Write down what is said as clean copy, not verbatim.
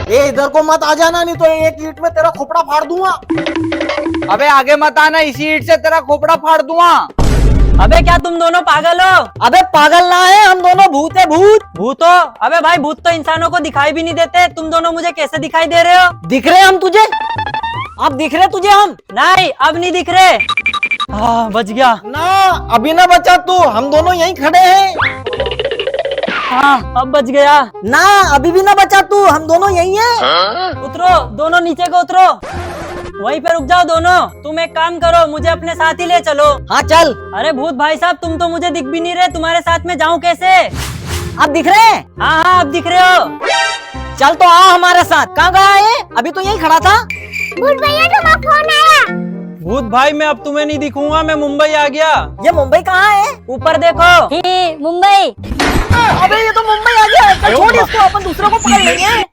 ए इधर को मत आ जाना, नहीं तो एक ईंट में तेरा खोपड़ा फाड़ दूंगा। अबे आगे मत आना, इसी ईंट से तेरा खोपड़ा फाड़ दूंगा। अबे क्या तुम दोनों पागल हो? अबे पागल ना है, हम दोनों भूत है, भूत। भूत हो? अबे भाई भूत तो इंसानों को दिखाई भी नहीं देते, तुम दोनों मुझे कैसे दिखाई दे रहे हो? दिख रहे हम तुझे? अब दिख रहे तुझे हम? नहीं अब नहीं दिख रहे। बच गया। ना अभी ना बचा तू, हम दोनों यहीं खड़े हैं। हाँ अब बच गया। ना अभी भी ना बचा तू, हम दोनों यहीं हैं। उतरो दोनों, नीचे को उतरो। वहीं पे रुक जाओ दोनों। तुम एक काम करो, मुझे अपने साथ ही ले चलो। हाँ चल। अरे भूत भाई साहब, तुम तो मुझे दिख भी नहीं रहे, तुम्हारे साथ में जाऊं कैसे? अब दिख रहे हैं? हाँ हाँ अब दिख रहे हो। चल तो आ हमारे साथ। कहाँ गया है? अभी तो यहीं खड़ा था। भूत भैया तुम्हारा फोन आया। भूत भाई मैं अब तुम्हें नहीं दिखूंगा, मैं मुंबई आ गया। ये मुंबई कहाँ है? ऊपर देखो। मुंबई। अबे ये तो मुंबई आ गया। चल छोड़ इसको, अपन दूसरों को पकड़ लेंगे।